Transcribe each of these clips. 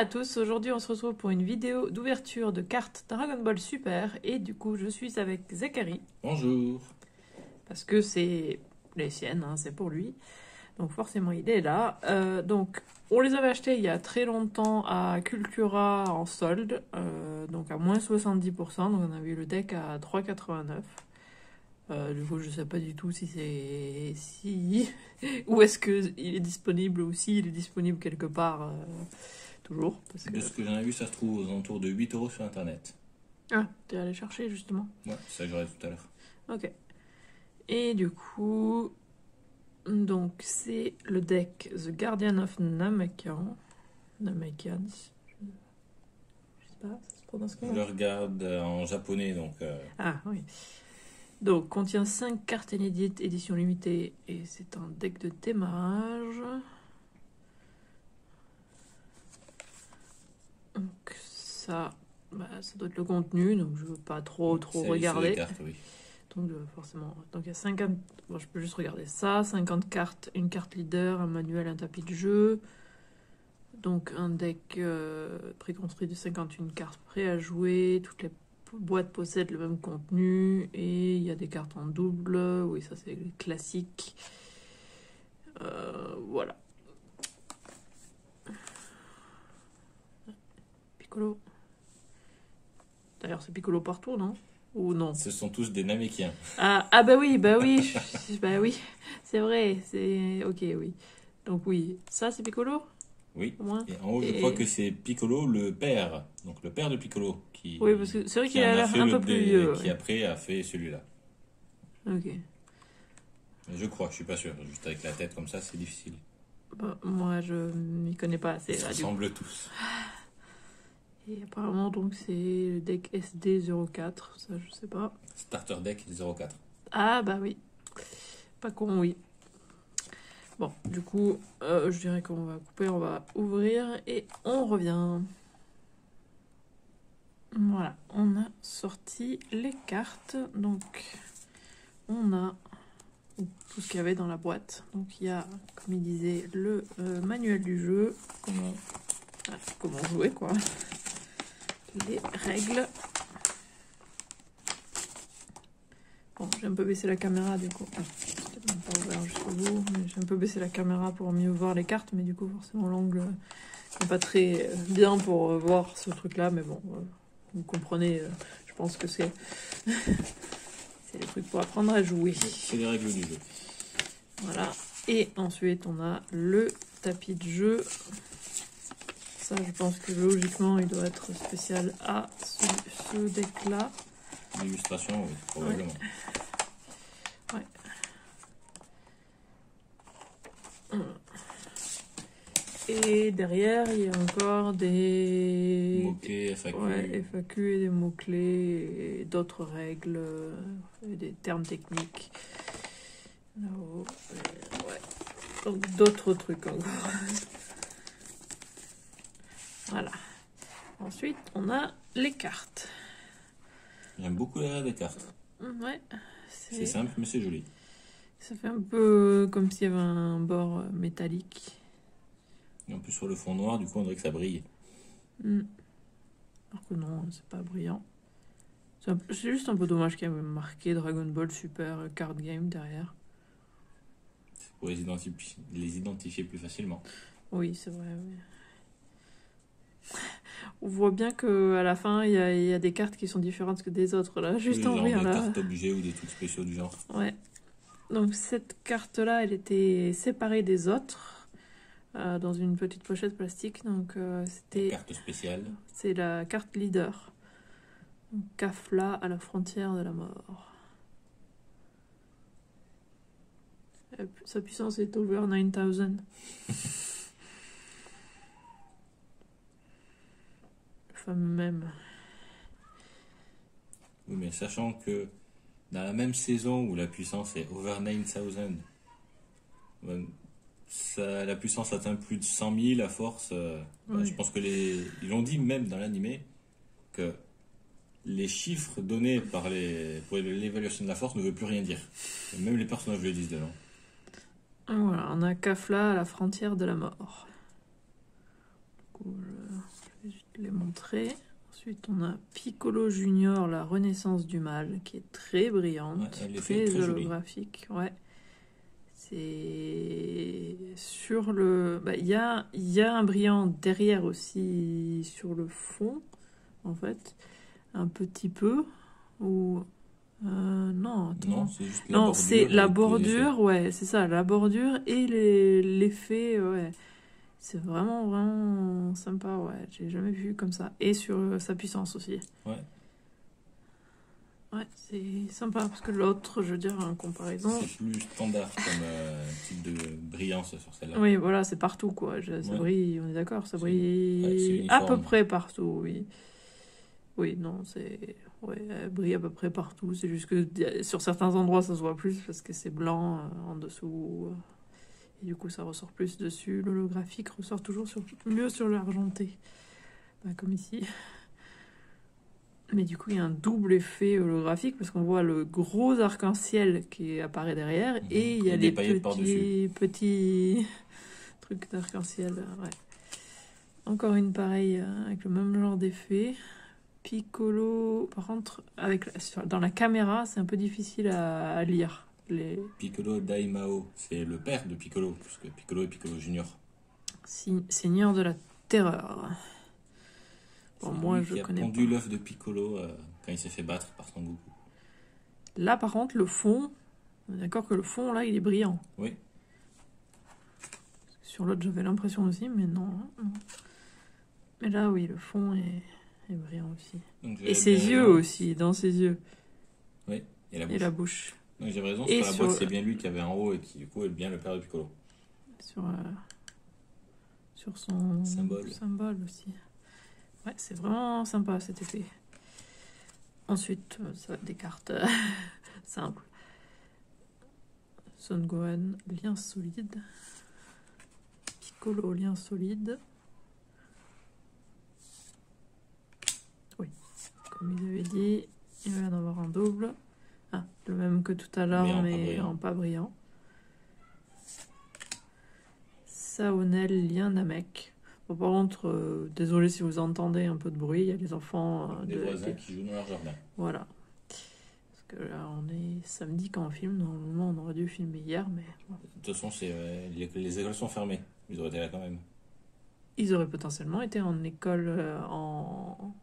à tous, aujourd'hui on se retrouve pour une vidéo d'ouverture de cartes Dragon Ball Super et du coup je suis avec Zachary. Bonjour. Parce que c'est les siennes, hein, c'est pour lui. Donc forcément il est là. Donc on les avait achetés il y a très longtemps à Cultura en solde, donc à moins 70%, donc on a vu le deck à 3,89. Du coup je sais pas du tout si c'est... où est-ce qu'il est disponible ou s'il est disponible quelque part... Toujours. Parce que... De ce que j'en ai vu, ça se trouve aux alentours de 8 € sur internet. Ah, t'es allé chercher justement. Ouais, c'est ça que j'aurais tout à l'heure. Ok. Et du coup, donc c'est le deck The Guardian of Namekian. Namekian. Je sais pas, ça se prononce Je comment? le regarde en japonais, donc... Ah oui. Donc contient 5 cartes inédites, édition limitée, et c'est un deck de démarrage. Donc ça, ça doit être le contenu, donc je veux pas trop regarder. Les cartes, oui. Donc forcément, donc il y a 50, bon, je peux juste regarder ça, 50 cartes, une carte leader, un manuel, un tapis de jeu. Donc un deck préconstruit de 51 cartes prêt à jouer, toutes les boîtes possèdent le même contenu et il y a des cartes en double, oui ça c'est classique. Voilà. Piccolo. D'ailleurs c'est Piccolo partout, non? Ou non? Ce sont tous des Namekiens. Ah bah oui, bah oui, c'est vrai, c'est... Ok, oui. Donc oui, ça c'est Piccolo? Oui. Au moins. Et en haut, je crois que c'est Piccolo le père. Donc le père de Piccolo. Oui, parce que c'est vrai qu'il en a a l'air fait un le peu plus vieux. Qui après a fait celui-là. Ok. Mais je crois, je suis pas sûr. Juste avec la tête comme ça, c'est difficile. Bah, moi, je m'y connais pas assez. Ils se Là, ressemblent tous. et apparemment, donc, c'est le deck SD04. Ça, je sais pas. Starter deck 04. Ah, bah oui. Pas con, oui. Bon, du coup, je dirais qu'on va couper, on va ouvrir et on revient. Voilà, on a sorti les cartes. Donc, on a tout ce qu'il y avait dans la boîte. Donc, il y a, comme il disait, le manuel du jeu. Comment jouer, quoi. Les règles. Bon, j'ai un peu baissé la caméra, du coup. Peut-être même pas ouvert jusqu'au bout, mais j'ai un peu baissé la caméra pour mieux voir les cartes. Mais du coup, forcément, l'angle n'est pas très bien pour voir ce truc-là. Mais bon, vous comprenez, je pense que c'est... c'est des trucs pour apprendre à jouer. C'est les règles du jeu. Voilà. Et ensuite, on a le tapis de jeu. Ça, je pense que logiquement, il doit être spécial à ce deck-là. L'illustration, oui, probablement. Ouais. Et derrière, il y a encore des... Mots-clés, FAQ. Ouais, FAQ et des mots-clés et d'autres règles, et des termes techniques. Là-haut, ouais. Donc d'autres trucs encore. Voilà. Ensuite, on a les cartes. J'aime beaucoup les des cartes. Ouais. C'est simple, mais c'est joli. Ça fait un peu comme s'il y avait un bord métallique. Et en plus, sur le fond noir, du coup, on dirait que ça brille. Alors que non, c'est pas brillant. C'est juste un peu dommage qu'il y ait marqué Dragon Ball Super Card Game derrière. C'est pour les identifier plus facilement. Oui, c'est vrai, oui. On voit bien qu'à la fin, il y a des cartes qui sont différentes que des autres, là. Juste en rien, là. Des cartes objets ou des trucs spéciaux du genre. Ouais. Donc, cette carte-là, elle était séparée des autres, dans une petite pochette plastique. Donc, c'était... Carte spéciale. C'est la carte leader. Donc, Kafla à la frontière de la mort. Sa puissance est over 9000. Fameux même. Oui, mais sachant que dans la même saison où la puissance est over 9000, la puissance atteint plus de 100 000 à force. Oui. Je pense que ils l'ont dit même dans l'animé que les chiffres donnés pour l'évaluation de la force ne veulent plus rien dire. Et même les personnages le disent dedans. Voilà, on a Kafla à la frontière de la mort. Du coup, je l'ai montré. Ensuite, on a Piccolo Junior, la renaissance du mal, qui est très brillante, Ouais, elle est faite très très jolie. holographique. Ouais. C'est sur le. Bah, il y a un brillant derrière aussi sur le fond, en fait, un petit peu. Ou non, attends. Non, c'est juste la Non, c'est bordure la avec les effets. bordure, ouais, c'est ça, la bordure et l'effet, ouais. C'est vraiment, vraiment sympa, ouais. J'ai jamais vu comme ça. Et sur sa puissance aussi. Ouais, Ouais, c'est sympa parce que l'autre, je veux dire, en comparaison. c'est plus standard comme type de brillance sur celle-là. Oui, voilà, c'est partout, quoi. Ça Ouais, brille, on est d'accord, ça c'est ouais, c'est brille à peu uniforme. près partout, oui. Oui, non, c'est. Ouais, elle brille à peu près partout. C'est juste que sur certains endroits, ça se voit plus parce que c'est blanc en dessous. Et du coup, ça ressort plus dessus. L'holographique ressort toujours mieux sur l'argenté. Bah, comme ici. Mais du coup, il y a un double effet holographique parce qu'on voit le gros arc-en-ciel qui apparaît derrière et il y a des les paillettes par-dessus. petits trucs d'arc-en-ciel. Ouais. Encore une pareille avec le même genre d'effet. Piccolo, par contre, dans la caméra, c'est un peu difficile à lire. Piccolo Daimao, c'est le père de Piccolo, puisque Piccolo est Piccolo Junior. Seigneur de la terreur. Bon, C'est moi, lui je qui a connais pondu pas. l'œuf de Piccolo quand il s'est fait battre par Son Goku. Là, par contre, le fond, on est d'accord que le fond, là, il est brillant. Oui, Sur l'autre, j'avais l'impression aussi, mais non, non. Mais là, oui, le fond est brillant aussi. donc Et j'avais ses bien yeux raison. aussi, dans ses yeux. Oui, et la Et bouche. la bouche. Donc j'avais raison, Et sur la boîte, c'est bien lui qui avait en haut et qui, du coup, est bien le père de Piccolo. sur, sur son Symbole. aussi. Ouais, c'est vraiment sympa cet effet. Ensuite, ça va être des cartes simples. Son Gohan, lien solide. Piccolo, lien solide. Oui, comme ils avaient dit, il va y en avoir un double. Ah, le même que tout à l'heure, Mais en pas mais brillant. en pas brillant. Saonel, lien Namek. Bon, par contre, désolé si vous entendez un peu de bruit, il y a les enfants Des voisins qui jouent dans leur jardin. Voilà. Parce que là, on est samedi quand on filme. Normalement, on aurait dû filmer hier, mais bon. De toute façon, les écoles sont fermées. Ils auraient été là quand même. Ils auraient potentiellement été en école, en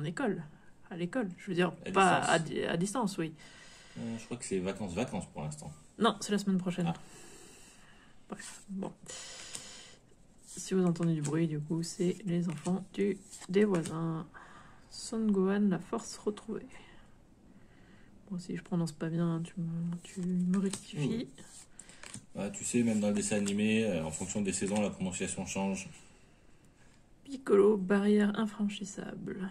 école, à l'école. Je veux dire, À pas distance. à distance, oui. Je crois que c'est vacances pour l'instant. Non, c'est la semaine prochaine. Ah. Bref, bon. Si vous entendez du bruit, du coup, c'est les enfants des voisins. Son Gohan, la force retrouvée. Bon, si je prononce pas bien, tu me rectifies. Oui. Ah, tu sais, même dans le dessin animé, en fonction des saisons, la prononciation change. Piccolo, barrière infranchissable.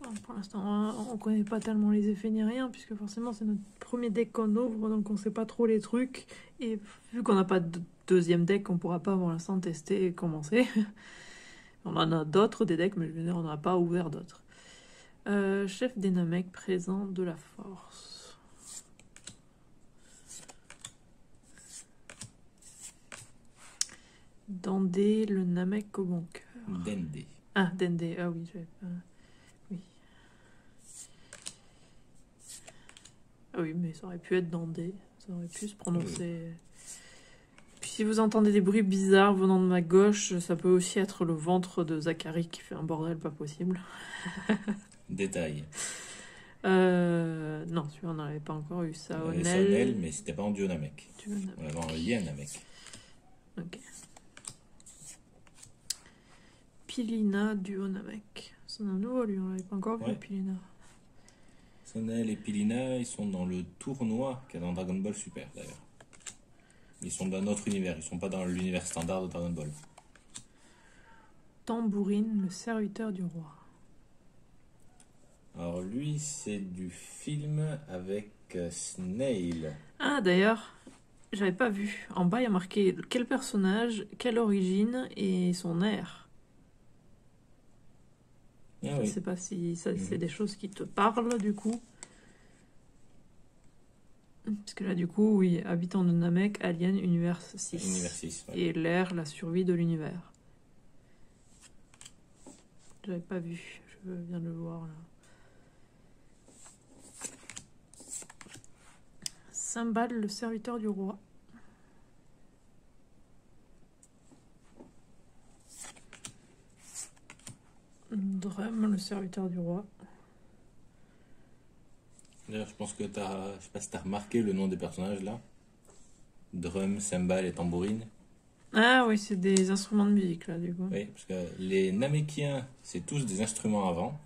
Bon, pour l'instant, on connaît pas tellement les effets ni rien, puisque forcément c'est notre premier deck qu'on ouvre, donc on sait pas trop les trucs. Et vu qu'on n'a pas de deuxième deck, on pourra pas pour l'instant tester et commencer. On en a d'autres des decks, mais je veux dire, on n'a pas ouvert d'autres. Chef des Namek, présent de la force. Dandé, le Namek au bon cœur. Dende. Ah, Dende, ah oui, j'avais pas... Oui. Ah oui, mais ça aurait pu être Dandé. Ça aurait pu se prononcer... Oui. Puis si vous entendez des bruits bizarres venant de ma gauche, ça peut aussi être le ventre de Zachary qui fait un bordel pas possible. Détail. Non, celui-là, on n'avait pas encore eu ça. Saonel, mais c'était pas en duo Namek. Namek. On avait en lien Namek. Ok. Pilina, duo Namek. C'est un nouveau, lui, on l'avait pas encore vu, Pilina. Saonel et Pilina, ils sont dans le tournoi qu'il y a dans Dragon Ball Super, d'ailleurs. Ils sont dans notre univers, ils sont pas dans l'univers standard de Dragon Ball. Tambourine, le serviteur du roi. Alors lui, c'est du film avec Snail. Ah, d'ailleurs, j'avais pas vu. En bas, il y a marqué quel personnage, quelle origine et son air. Ah, Je sais pas si ça, c'est des choses qui te parlent, du coup. Parce que là, du coup, oui, habitants de Namek, Alien, Univers 6. Univers 6. Ouais. Et l'ère, la survie de l'univers. J'avais pas vu, je viens de le voir là. Cymbale, le serviteur du roi. Drum, le serviteur du roi. D'ailleurs, je pense que je sais pas si t'as remarqué le nom des personnages là. Drum, cymbale et tambourine. Ah oui, c'est des instruments de musique là, du coup. Oui, parce que les Namekiens, c'est tous des instruments à vent,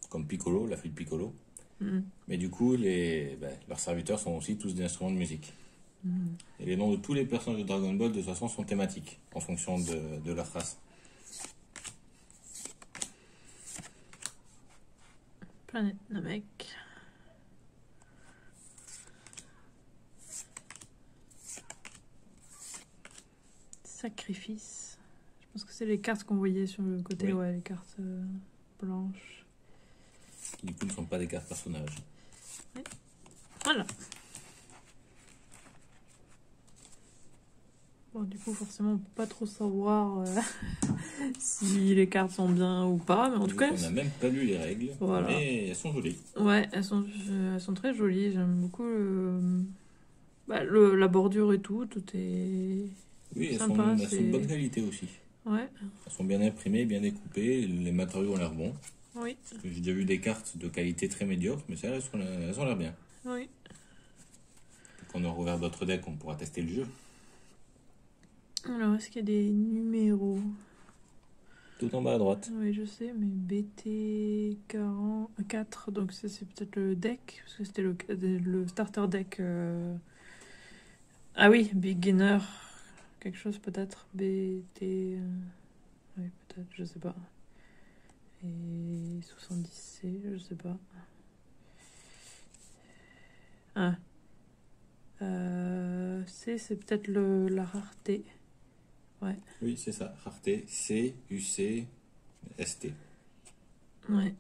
comme Piccolo, la flûte Piccolo. Mhm. Mais du coup, leurs serviteurs sont aussi tous des instruments de musique. Mhm. Et les noms de tous les personnages de Dragon Ball, de toute façon, sont thématiques, en fonction de leur race. Planète Namek. Sacrifice. Je pense que c'est les cartes qu'on voyait sur le côté, Oui. ouais, les cartes blanches. Qui du coup ne sont pas des cartes personnages. Voilà. Bon, du coup, forcément, on peut pas trop savoir si les cartes sont bien ou pas, mais en tout cas, On n'a même pas lu les règles, Voilà. mais elles sont jolies. ouais, elles sont très jolies. J'aime beaucoup la bordure et tout. Tout est Oui, elles sympa. sont de bonne qualité aussi. Ouais, Elles sont bien imprimées, bien découpées, les matériaux ont l'air bons. oui, J'ai déjà vu des cartes de qualité très médiocre, mais celles-là, elles ont l'air bien. oui. Quand on aura ouvert d'autres decks, on pourra tester le jeu. Alors, est-ce qu'il y a des numéros? Tout en bas à droite. Oui, je sais, mais BT4, donc ça c'est peut-être le deck, parce que c'était le starter deck. Ah oui, beginner, quelque chose peut-être. BT. Oui, peut-être, je sais pas. Et 70C, je sais pas. Ah. C'est peut-être la rareté. Ouais. Oui, c'est ça. Rareté, C, UC, ST. Ouais.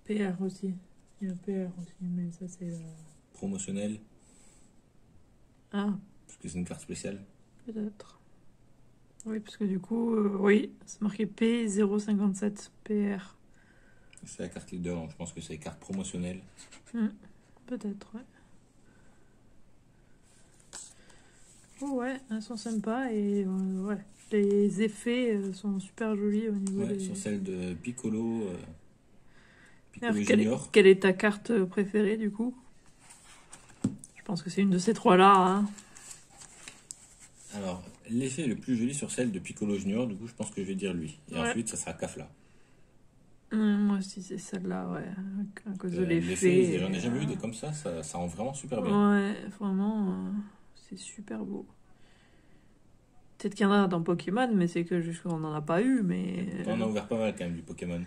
PR aussi. Il y a PR aussi, mais ça c'est. Promotionnel, Ah, parce que c'est une carte spéciale. peut-être. Oui, parce que du coup, oui, c'est marqué P057 PR. C'est la carte leader, donc je pense que c'est carte promotionnelle. Peut-être, ouais. Oh ouais, elles sont sympas et ouais. Les effets sont super jolis au niveau Ouais, des... sur celle de Piccolo, Piccolo Alors, Junior. quelle est ta carte préférée du coup? Je pense que c'est une de ces trois-là. Hein. Alors, l'effet le plus joli sur celle de Piccolo Junior, du coup, je pense que je vais dire lui. Et Ouais. ensuite, ça sera Kafla. Moi aussi, c'est celle-là, ouais. À cause de L'effet, l'effet. j'en ai jamais vu des comme ça rend vraiment super bien. Ouais, vraiment, c'est super beau. Peut-être qu'il y en a dans Pokémon, mais c'est que juste qu'on n'en a pas eu, mais... On a ouvert pas mal quand même du Pokémon.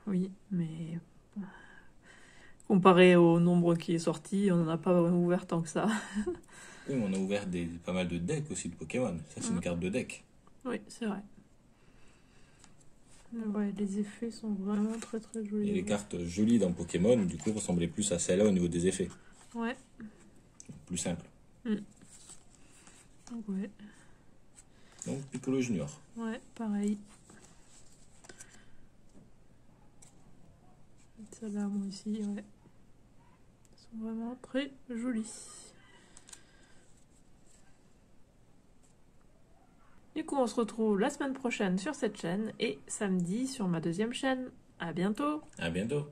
Oui, mais... Comparé au nombre qui est sorti, on n'en a pas ouvert tant que ça. Oui, mais on a ouvert pas mal de decks aussi de Pokémon. Ça, c'est une carte de deck. Oui, c'est vrai. Ouais, les effets sont vraiment très très jolis. Et les cartes jolies dans Pokémon, du coup, ressemblaient plus à celle-là au niveau des effets. Ouais. Plus simple. Donc, ouais. Donc, Piccolo Junior. Ouais, pareil. Celle-là, moi aussi, ouais. Elles sont vraiment très jolies. Du coup, on se retrouve la semaine prochaine sur cette chaîne et samedi sur ma deuxième chaîne. À bientôt! À bientôt!